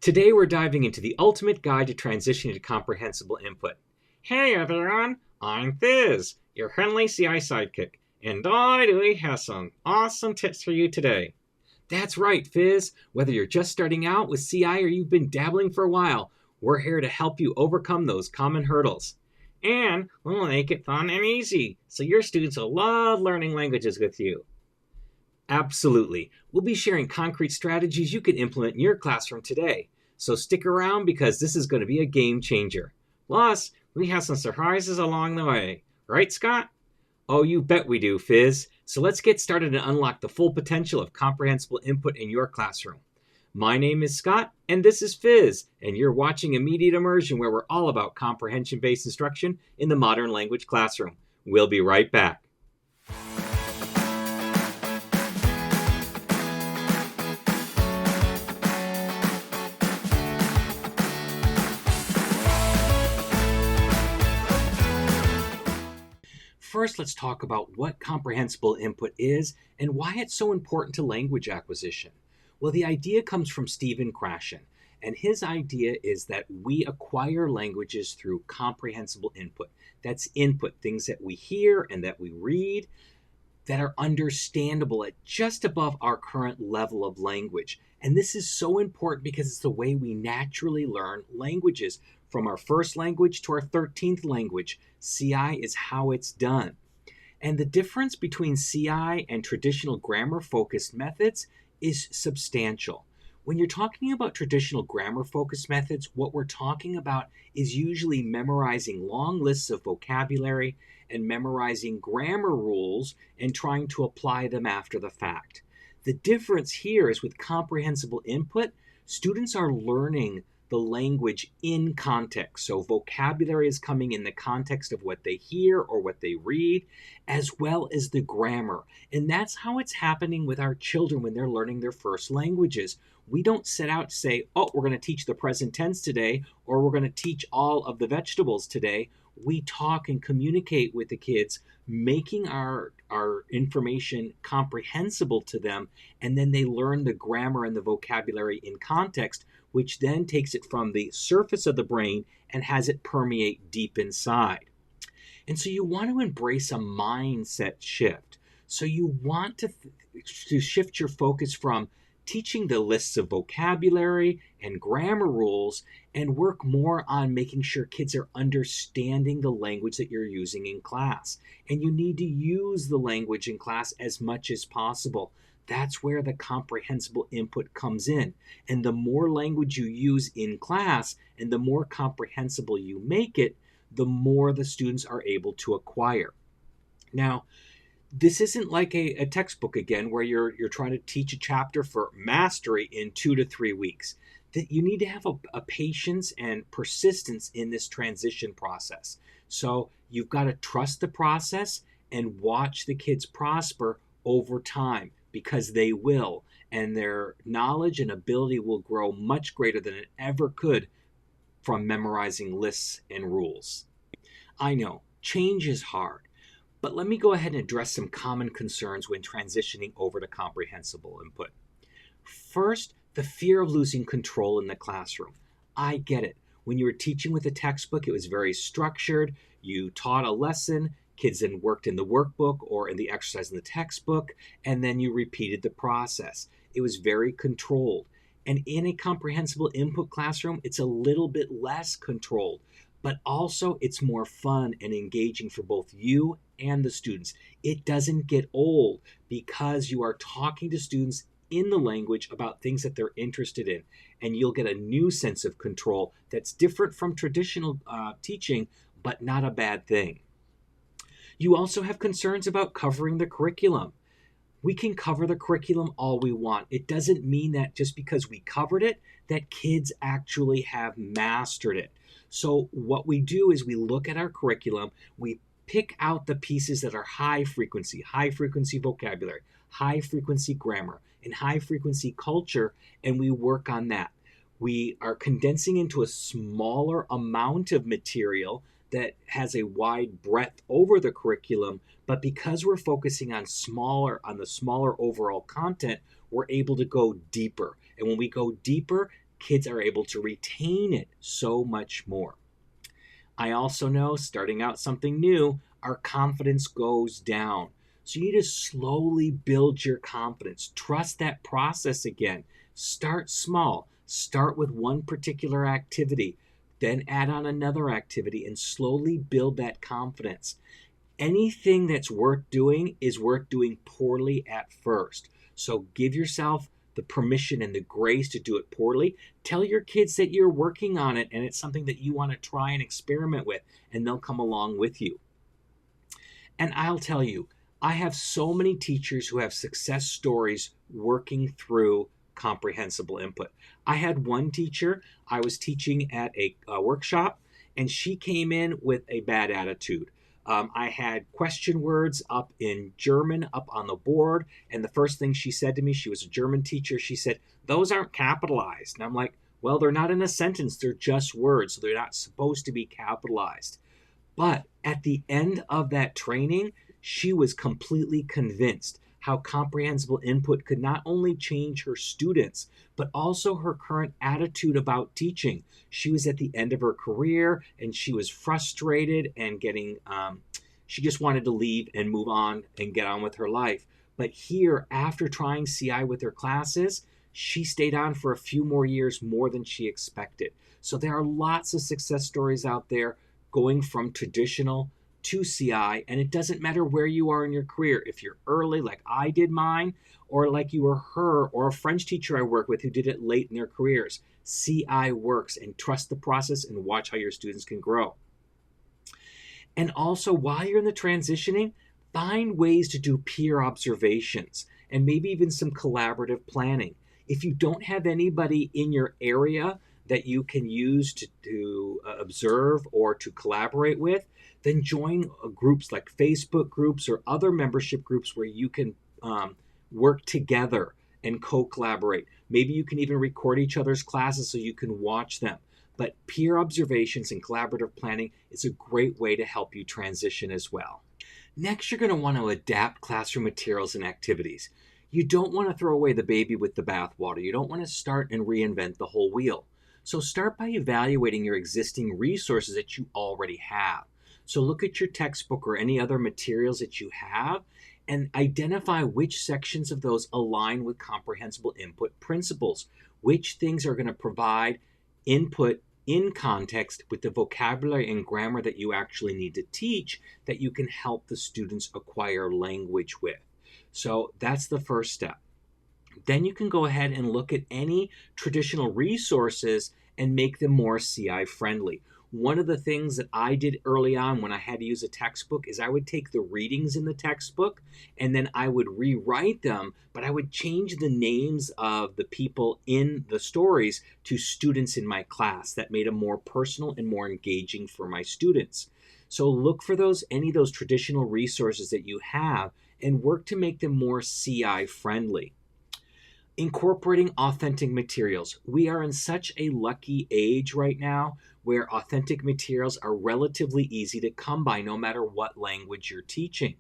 Today we're diving into the ultimate guide to transitioning to comprehensible input. Hey everyone, I'm Fizz, your friendly CI sidekick, and I really have some awesome tips for you today. That's right, Fizz. Whether you're just starting out with CI or you've been dabbling for a while, we're here to help you overcome those common hurdles. And we'll make it fun and easy, so your students will love learning languages with you. Absolutely. We'll be sharing concrete strategies you can implement in your classroom today. So stick around because this is going to be a game changer. Plus, we have some surprises along the way. Right, Scott? Oh, you bet we do, Fizz. So let's get started and unlock the full potential of comprehensible input in your classroom. My name is Scott, and this is Fizz, and you're watching Immediate Immersion, where we're all about comprehension-based instruction in the modern language classroom. We'll be right back. First, let's talk about what comprehensible input is and why it's so important to language acquisition. Well, the idea comes from Stephen Krashen, and his idea is that we acquire languages through comprehensible input. That's input, things that we hear and that we read that are understandable at just above our current level of language. And this is so important because it's the way we naturally learn languages. From our first language to our 13th language, CI is how it's done. And the difference between CI and traditional grammar-focused methods is substantial. When you're talking about traditional grammar-focused methods, what we're talking about is usually memorizing long lists of vocabulary and memorizing grammar rules and trying to apply them after the fact. The difference here is with comprehensible input, students are learning the language in context. So vocabulary is coming in the context of what they hear or what they read, as well as the grammar. And that's how it's happening with our children when they're learning their first languages. We don't set out to say, oh, we're going to teach the present tense today, or we're going to teach all of the vegetables today. We talk and communicate with the kids, making our information comprehensible to them, and then they learn the grammar and the vocabulary in context, which then takes it from the surface of the brain and has it permeate deep inside. And so you want to embrace a mindset shift. So you want to shift your focus from teaching the lists of vocabulary and grammar rules and work more on making sure kids are understanding the language that you're using in class. And you need to use the language in class as much as possible. That's where the comprehensible input comes in. And the more language you use in class and the more comprehensible you make it, the more the students are able to acquire. Now, this isn't like a textbook again where you're trying to teach a chapter for mastery in 2 to 3 weeks. That you need to have a patience and persistence in this transition process. So you've got to trust the process and watch the kids prosper over time, because they will, and their knowledge and ability will grow much greater than it ever could from memorizing lists and rules. I know, change is hard. But let me go ahead and address some common concerns when transitioning over to comprehensible input. First, the fear of losing control in the classroom. I get it. When you were teaching with a textbook, it was very structured. You taught a lesson, kids then worked in the workbook or in the exercise in the textbook, and then you repeated the process. It was very controlled. And in a comprehensible input classroom, it's a little bit less controlled, but also it's more fun and engaging for both you and the students. It doesn't get old because you are talking to students in the language about things that they're interested in, and you'll get a new sense of control that's different from traditional teaching, but not a bad thing. You also have concerns about covering the curriculum. We can cover the curriculum all we want. It doesn't mean that just because we covered it, that kids actually have mastered it. So what we do is we look at our curriculum, we pick out the pieces that are high frequency vocabulary, high frequency grammar, and high frequency culture, and we work on that. We are condensing into a smaller amount of material that has a wide breadth over the curriculum, but because we're focusing on the smaller overall content, we're able to go deeper. And when we go deeper, kids are able to retain it so much more. I also know, starting out something new, our confidence goes down. So you need to slowly build your confidence. Trust that process again. Start small. Start with one particular activity, then add on another activity and slowly build that confidence. Anything that's worth doing is worth doing poorly at first. So give yourself the permission and the grace to do it poorly. Tell your kids that you're working on it and it's something that you want to try and experiment with, and they'll come along with you. And I'll tell you, I have so many teachers who have success stories working through comprehensible input. I had one teacher, I was teaching at a workshop, and she came in with a bad attitude. I had question words up in German up on the board, and the first thing she said to me, she was a German teacher, she said, "Those aren't capitalized." And I'm like, well, they're not in a sentence, they're just words, so they're not supposed to be capitalized. But at the end of that training, she was completely convinced how comprehensible input could not only change her students, but also her current attitude about teaching. She was at the end of her career and she was frustrated and she just wanted to leave and move on and get on with her life. But here, after trying CI with her classes, she stayed on for a few more years, more than she expected. So there are lots of success stories out there going from traditional to CI, and it doesn't matter where you are in your career. If you're early, like I did mine, or like you were her or a French teacher I work with who did it late in their careers, CI works, and trust the process and watch how your students can grow. And also, while you're in the transitioning, find ways to do peer observations and maybe even some collaborative planning. If you don't have anybody in your area that you can use to observe or to collaborate with, then join groups like Facebook groups or other membership groups where you can work together and co-collaborate. Maybe you can even record each other's classes so you can watch them. But peer observations and collaborative planning is a great way to help you transition as well. Next, you're going to want to adapt classroom materials and activities. You don't want to throw away the baby with the bathwater. You don't want to start and reinvent the whole wheel. So start by evaluating your existing resources that you already have. So look at your textbook or any other materials that you have and identify which sections of those align with comprehensible input principles. Which things are going to provide input in context with the vocabulary and grammar that you actually need to teach that you can help the students acquire language with. So that's the first step. Then you can go ahead and look at any traditional resources and make them more CI friendly. One of the things that I did early on when I had to use a textbook is I would take the readings in the textbook and then I would rewrite them, but I would change the names of the people in the stories to students in my class. That made them more personal and more engaging for my students. So look for any of those traditional resources that you have and work to make them more CI friendly. Incorporating authentic materials. We are in such a lucky age right now where authentic materials are relatively easy to come by no matter what language you're teaching.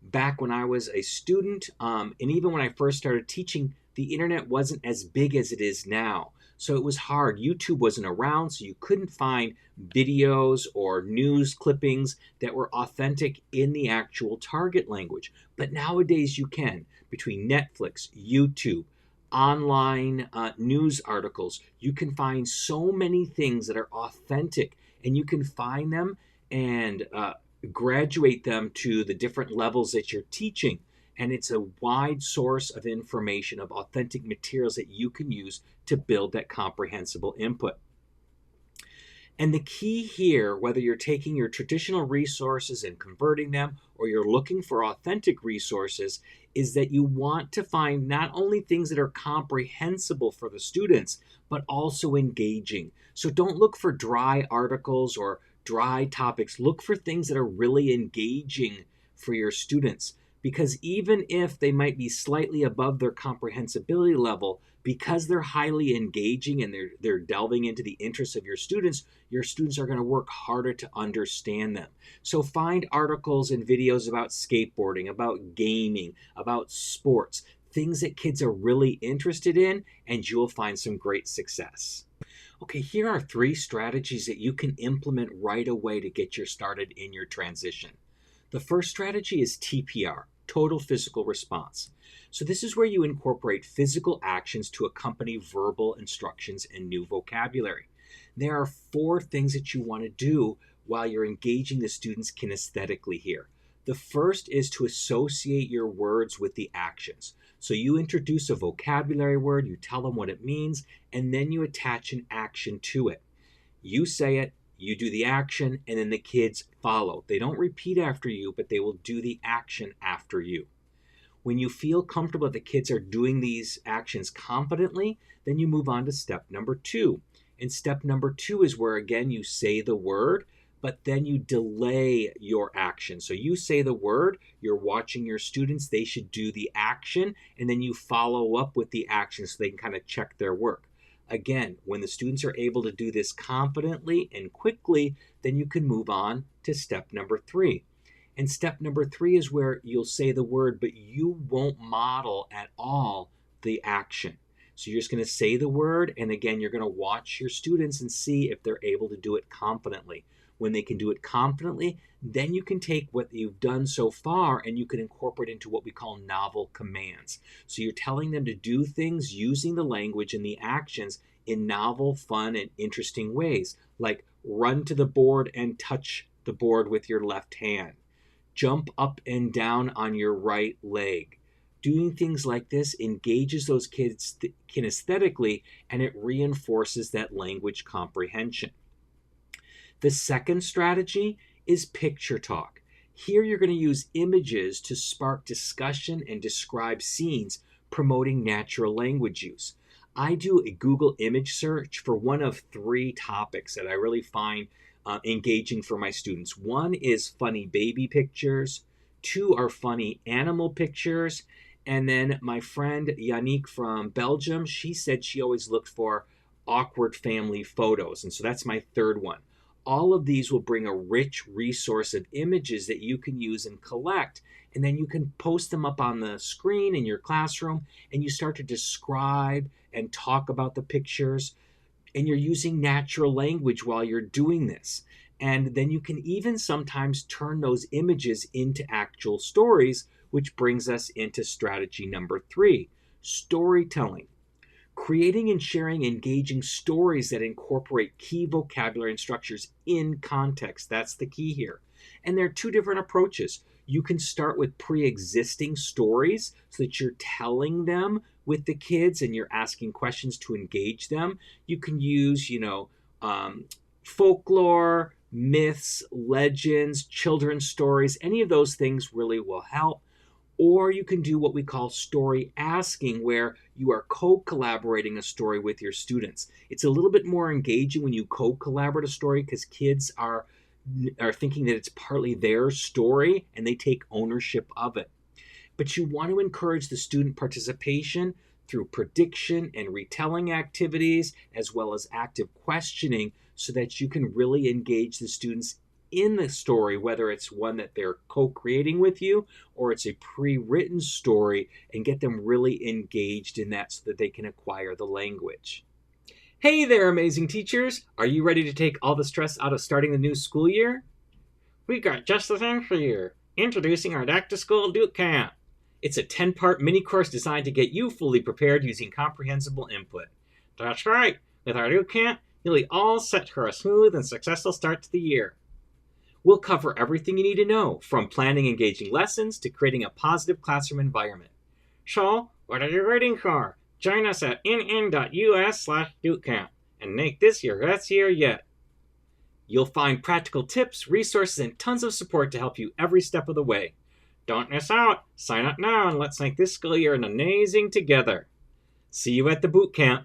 Back when I was a student, and even when I first started teaching, the internet wasn't as big as it is now. So it was hard. YouTube wasn't around, so you couldn't find videos or news clippings that were authentic in the actual target language. But nowadays you can, between Netflix, YouTube, online news articles. You can find so many things that are authentic, and you can find them and graduate them to the different levels that you're teaching. And it's a wide source of information of authentic materials that you can use to build that comprehensible input. And the key here, whether you're taking your traditional resources and converting them or you're looking for authentic resources, is that you want to find not only things that are comprehensible for the students, but also engaging. So don't look for dry articles or dry topics. Look for things that are really engaging for your students. Because even if they might be slightly above their comprehensibility level, because they're highly engaging and they're delving into the interests of your students are going to work harder to understand them. So find articles and videos about skateboarding, about gaming, about sports, things that kids are really interested in, and you'll find some great success. Okay, here are 3 strategies that you can implement right away to get you started in your transition. The first strategy is TPR, total physical response. So this is where you incorporate physical actions to accompany verbal instructions and new vocabulary. There are 4 things that you want to do while you're engaging the students kinesthetically here. The first is to associate your words with the actions. So you introduce a vocabulary word, you tell them what it means, and then you attach an action to it. You say it, you do the action, and then the kids follow. They don't repeat after you, but they will do the action after you. When you feel comfortable that the kids are doing these actions confidently, then you move on to step number 2. And step number 2 is where, again, you say the word, but then you delay your action. So you say the word, you're watching your students, they should do the action, and then you follow up with the action so they can kind of check their work. Again, when the students are able to do this confidently and quickly, then you can move on to step number 3. And step number 3 is where you'll say the word, but you won't model at all the action. So you're just going to say the word, and again, you're going to watch your students and see if they're able to do it confidently. When they can do it confidently, then you can take what you've done so far and you can incorporate into what we call novel commands. So you're telling them to do things using the language and the actions in novel, fun, and interesting ways, like run to the board and touch the board with your left hand. Jump up and down on your right leg. Doing things like this engages those kids kinesthetically, and it reinforces that language comprehension. The second strategy is picture talk. Here you're going to use images to spark discussion and describe scenes, promoting natural language use. I do a Google image search for one of 3 topics that I really find engaging for my students. 1 is funny baby pictures, 2 are funny animal pictures, and then my friend Yannick from Belgium, she said she always looked for awkward family photos, and so that's my 3rd one. All of these will bring a rich resource of images that you can use and collect, and then you can post them up on the screen in your classroom, and you start to describe and talk about the pictures, and you're using natural language while you're doing this. And then you can even sometimes turn those images into actual stories, which brings us into strategy number 3, storytelling. Creating and sharing engaging stories that incorporate key vocabulary and structures in context. That's the key here. And there are 2 different approaches. You can start with pre-existing stories so that you're telling them with the kids and you're asking questions to engage them. You can use, folklore, myths, legends, children's stories. Any of those things really will help. Or you can do what we call story asking, where you are co-collaborating a story with your students. It's a little bit more engaging when you co-collaborate a story because kids are thinking that it's partly their story and they take ownership of it. But you want to encourage the student participation through prediction and retelling activities, as well as active questioning, so that you can really engage the students in the story, whether it's one that they're co-creating with you or it's a pre-written story, and get them really engaged in that so that they can acquire the language. Hey there, amazing teachers! Are you ready to take all the stress out of starting the new school year? We've got just the thing for you. Introducing our Back to School Bootcamp. It's a 10-part mini course designed to get you fully prepared using Comprehensible Input. That's right! With our Bootcamp, you'll be all set for a smooth and successful start to the year. We'll cover everything you need to know, from planning engaging lessons to creating a positive classroom environment. So, what are you waiting for? Join us at nn.us/bootcamp and make this your best year yet. You'll find practical tips, resources, and tons of support to help you every step of the way. Don't miss out. Sign up now and let's make this school year an amazing together. See you at the Bootcamp.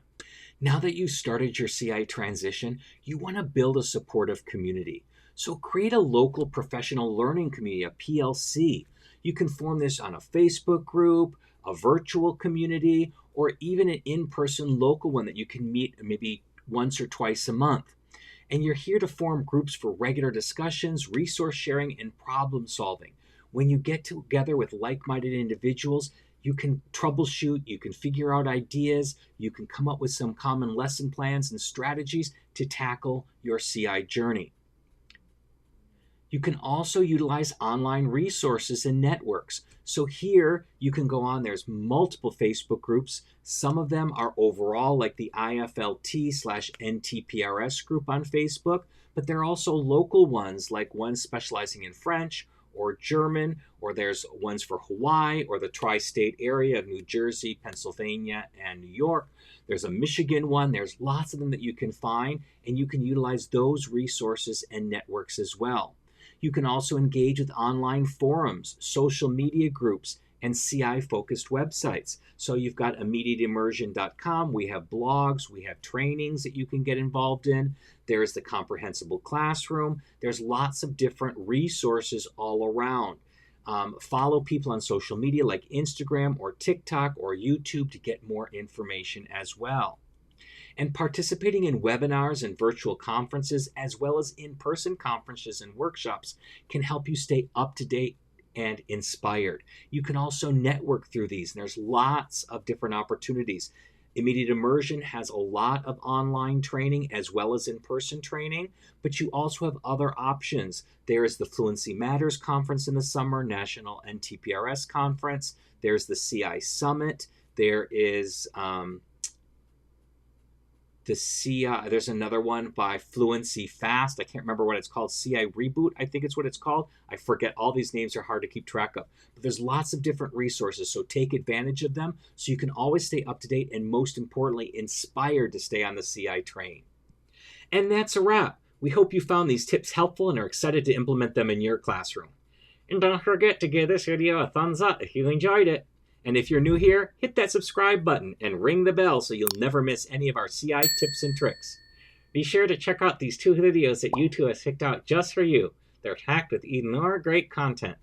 Now that you've started your CI transition, you want to build a supportive community. So create a local professional learning community, a PLC. You can form this on a Facebook group, a virtual community, or even an in-person local one that you can meet maybe once or twice a month. And you're here to form groups for regular discussions, resource sharing, and problem solving. When you get together with like-minded individuals, You can troubleshoot, you can figure out ideas, you can come up with some common lesson plans and strategies to tackle your CI journey. You can also utilize online resources and networks. So here you can go on, there's multiple Facebook groups. Some of them are overall like the IFLT/NTPRS group on Facebook, but there are also local ones like ones specializing in French or German, or there's ones for Hawaii or the tri-state area of New Jersey, Pennsylvania, and New York. There's a Michigan one. There's lots of them that you can find, and you can utilize those resources and networks as well. You can also engage with online forums, social media groups, and CI-focused websites. So you've got immediateimmersion.com. We have blogs. We have trainings that you can get involved in. There's the Comprehensible Classroom. There's lots of different resources all around. Follow people on social media like Instagram or TikTok or YouTube to get more information as well. And participating in webinars and virtual conferences, as well as in-person conferences and workshops, can help you stay up to date and inspired. You can also network through these, and there's lots of different opportunities. Immediate Immersion has a lot of online training as well as in-person training, but you also have other options. There is the Fluency Matters Conference in the summer, National NTPRS Conference. There's the CI Summit. There is there's another one by Fluency Fast. I can't remember what it's called. CI Reboot, I think it's what it's called. I forget. All these names are hard to keep track of. But there's lots of different resources, so take advantage of them so you can always stay up to date and, most importantly, inspired to stay on the CI train. And that's a wrap. We hope you found these tips helpful and are excited to implement them in your classroom. And don't forget to give this video a thumbs up if you enjoyed it. And if you're new here, hit that subscribe button and ring the bell so you'll never miss any of our CI tips and tricks. Be sure to check out these 2 videos that YouTube has picked out just for you. They're packed with even more great content.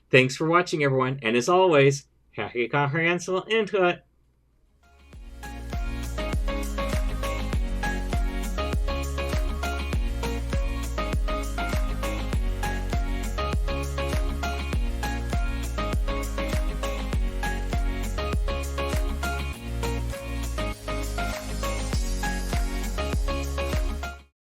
Thanks for watching, everyone, and as always, happy comprehensible input!